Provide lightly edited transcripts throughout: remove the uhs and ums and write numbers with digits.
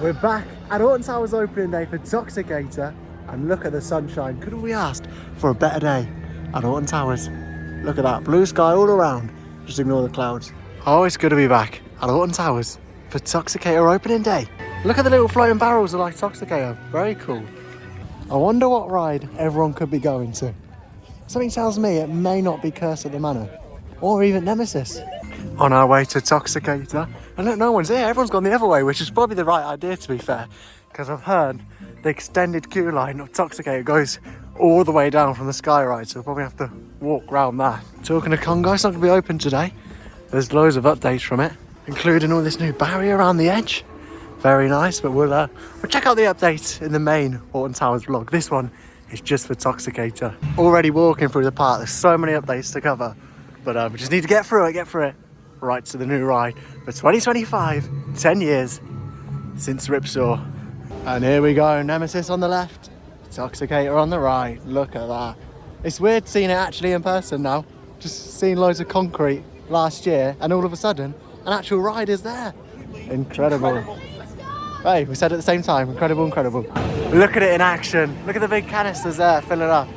We're back at Alton Towers opening day for Toxicator, and look at the sunshine. Couldn't we ask for a better day at Alton Towers? Look at that, blue sky all around. Just ignore the clouds. Oh, it's good to be back at Alton Towers for Toxicator opening day. Look at the little floating barrels of like Toxicator, very cool. I wonder what ride everyone could be going to. Something tells me it may not be Curse at the Manor, or even Nemesis. On our way to Toxicator, and look, no one's here, everyone's gone the other way, which is probably the right idea to be fair, because I've heard the extended queue line of Toxicator goes all the way down from the sky ride, so we'll probably have to walk round that. Talking to Congo, it's not going to be open today. There's loads of updates from it, including all this new barrier around the edge. Very nice, but we'll check out the updates in the main Alton Towers vlog. This one is just for Toxicator. Already walking through the park, there's so many updates to cover, but we just need to get through it. Right to the new ride for 2025, 10 years since Ripsaw. And here we go, Nemesis on the left, Toxicator on the right. Look at that. It's weird seeing it actually in person now. Just seeing loads of concrete last year, and all of a sudden, an actual ride is there. Incredible. Hey, we said it at the same time, incredible. Look at it in action. Look at the big canisters there, filling up.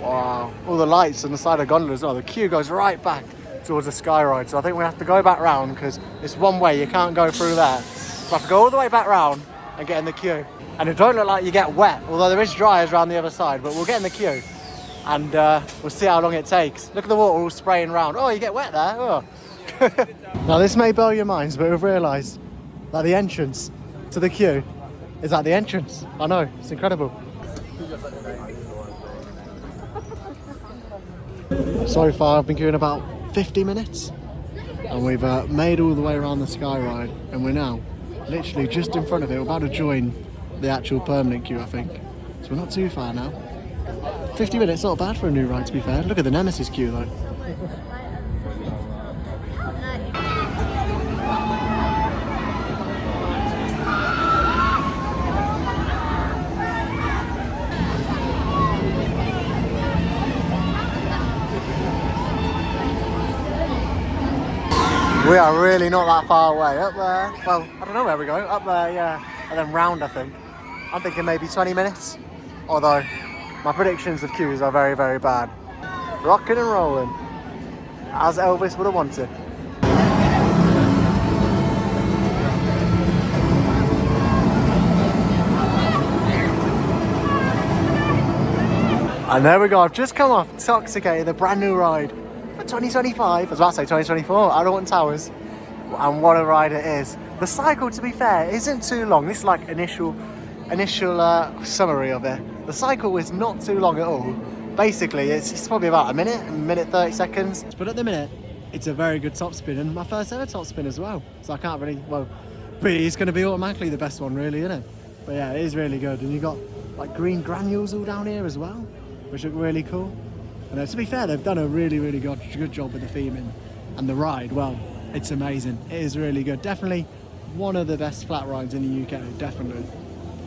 Wow, all the lights on the side of the gondola as well. The queue goes right back towards the sky ride, so I think we have to go back round because it's one way, you can't go through there. We have to go all the way back round and get in the queue. And it don't look like you get wet, although there is dryers around the other side, but we'll get in the queue and we'll see how long it takes. Look at the water all spraying around. Oh, you get wet there. Oh. Now this may blow your minds, but we've realised that the entrance to the queue is at the entrance. I know, it's incredible. So far I've been queuing about 50 minutes and we've made all the way around the sky ride, and we're now literally just in front of it. We're about to join the actual permanent queue, I think, so we're not too far now. 50 minutes, not bad for a new ride to be fair. Look at the Nemesis queue though. We are really not that far away. Up there, well, I don't know where we go. Up there, yeah, and then round, I think. I'm thinking maybe 20 minutes. Although, my predictions of queues are very, very bad. Rocking and rolling, as Elvis would have wanted. And there we go, I've just come off Toxicator, the brand new ride. 2025, I was about to say 2024, at Alton Towers, and what a ride it is. The cycle, to be fair, isn't too long. This is like initial summary of it. The cycle is not too long at all. Basically, it's probably about a minute 30 seconds. But at the minute, it's a very good top spin, and my first ever top spin as well. So I can't really, well, but it's going to be automatically the best one, really, isn't it? But yeah, it is really good. And you've got like green granules all down here as well, which look really cool. And to be fair, they've done a really good job with the theming, and the ride, well, it's amazing. It is really good. Definitely one of the best flat rides in the UK, definitely.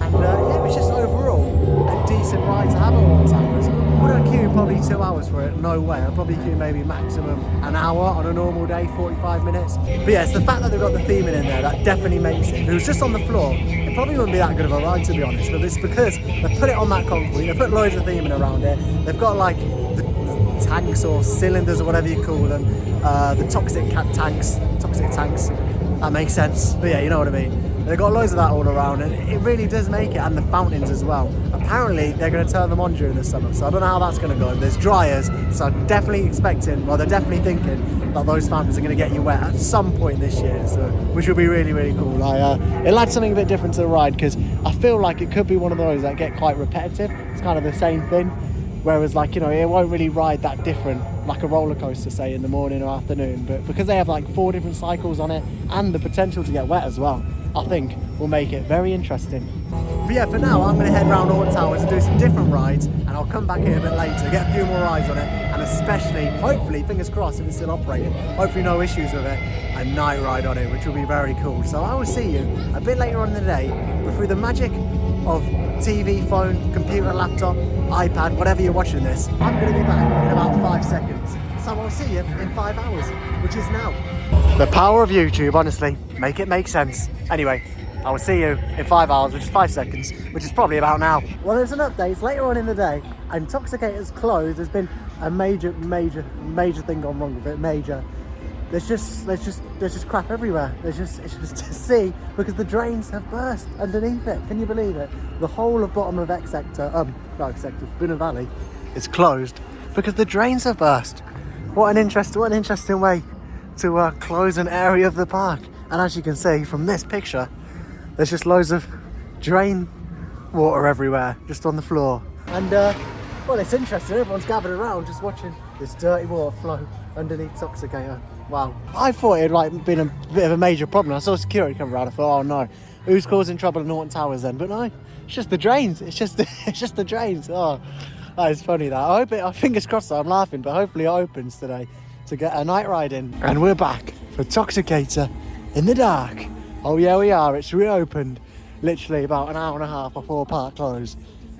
And yeah, it was just overall a decent ride to have at Alton Towers. Would I queue probably 2 hours for it? No way. I'd probably queue maybe maximum an hour on a normal day, 45 minutes. But yeah, it's the fact that they've got the theming in there that definitely makes it. If it was just on the floor, it probably wouldn't be that good of a ride, to be honest. But it's because they put it on that concrete, they put loads of theming around it. They've got like tanks or cylinders or whatever you call them, the toxic tanks, that makes sense, but yeah, you know what I mean. They've got loads of that all around, and it really does make it, and the fountains as well. Apparently they're going to turn them on during the summer, so I don't know how that's going to go. There's dryers, so I'm definitely expecting, well, they're definitely thinking that those fountains are going to get you wet at some point this year, so which will be really cool. It'll add something a bit different to the ride, because I feel like it could be one of those that get quite repetitive. It's kind of the same thing. Whereas, like, you know, it won't really ride that different, like a roller coaster, say, in the morning or afternoon. But because they have like 4 different cycles on it and the potential to get wet as well, I think will make it very interesting. But yeah, for now, I'm going to head round Alton Towers and do some different rides, and I'll come back here a bit later, get a few more rides on it, and especially, hopefully, fingers crossed, if it's still operating, hopefully no issues with it, a night ride on it, which will be very cool. So I will see you a bit later on in the day, but through the magic of TV, phone, computer, laptop, iPad, whatever you're watching this, I'm going to be back in about 5 seconds. So I'll see you in 5 hours, which is now. The power of YouTube, honestly, make it make sense. Anyway, I will see you in 5 hours, which is 5 seconds, which is probably about now. Well, there's an update. It's later on in the day, and Toxicator's closed. There's been a major thing gone wrong with it. Major. There's just crap everywhere. It's just to see because the drains have burst underneath it. Can you believe it? The whole of bottom of X sector, Spinball Valley, is closed because the drains have burst. What an interesting way to close an area of the park. And as you can see from this picture, there's just loads of drain water everywhere, just on the floor. And well, it's interesting. Everyone's gathered around just watching this dirty water flow underneath Toxicator. Wow. I thought it had been a bit of a major problem. I saw security come around. I thought, oh no, who's causing trouble in Alton Towers then? But no, it's just the drains. It's just the drains. Oh, that is funny. That I hope fingers crossed. I'm laughing, but hopefully it opens today to get a night ride in. And we're back for Toxicator in the dark. Oh yeah, we are. It's reopened. Literally about an hour and a half before park closed.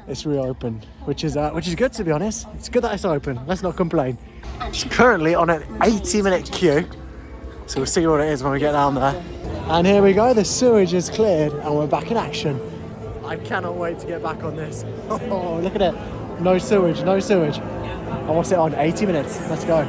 It's reopened, which is good, to be honest. It's good that it's open. Let's not complain. It's currently on an 80-minute queue, so we'll see what it is when we get down there. And here we go. The sewage is cleared, and we're back in action. I cannot wait to get back on this. Oh, look at it. No sewage, no sewage. And what's it on? 80 minutes. Let's go.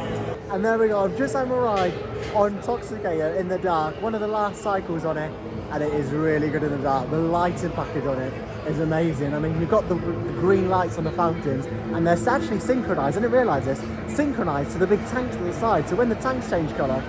And there we go. I've just had my ride on Toxicator in the dark. One of the last cycles on it, and it is really good in the dark. The lighting package on it is amazing. I mean, you've got the green lights on the fountains, and they're actually synchronized. I didn't realize this. Synchronized to the big tanks to the side. So when the tanks change color,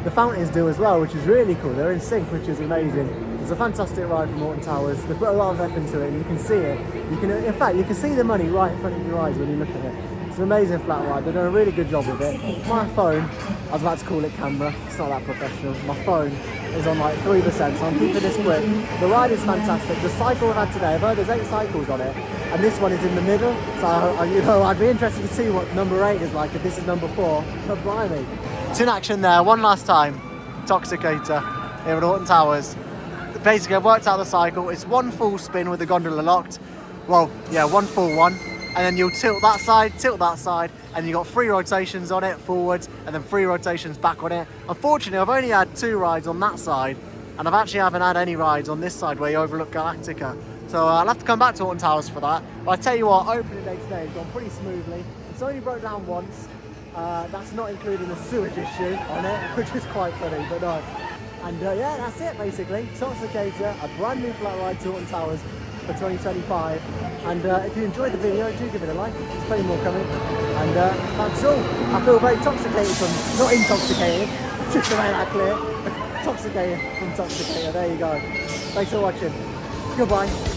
the fountains do as well, which is really cool. They're in sync, which is amazing. It's a fantastic ride from Alton Towers. They've put a lot of effort into it, and you can see it. In fact, you can see the money right in front of your eyes when you look at it. It's an amazing flat ride. They've done a really good job with it. My phone, I was about to call it camera. It's not that professional. My phone is on like 3%, so I'm keeping this quick. The ride is fantastic. The cycle we've had today, I've heard there's 8 cycles on it, and this one is in the middle. So I'd be interested to see what number 8 is like if this is number 4. But blimey. It's in action there, one last time. Toxicator here at Alton Towers. Basically, I've worked out the cycle. It's one full spin with the gondola locked. Well, yeah, one full one. And then you'll tilt that side, and you've got 3 rotations on it, forwards, and then 3 rotations back on it. Unfortunately, I've only had 2 rides on that side, and I've actually haven't had any rides on this side where you overlook Galactica. So I'll have to come back to Alton Towers for that. But I tell you what, opening day today has gone pretty smoothly. It's only broke down once. That's not including the sewage issue on it, which is quite funny, but no. And yeah, that's it basically. Toxicator, a brand new flat ride to Alton Towers for 2025. And if you enjoyed the video, do give it a like. There's plenty more coming. And that's all. I feel very toxicated from, not intoxicated, just to make that clear. Toxicated from Toxicator. There you go. Thanks for watching. Goodbye.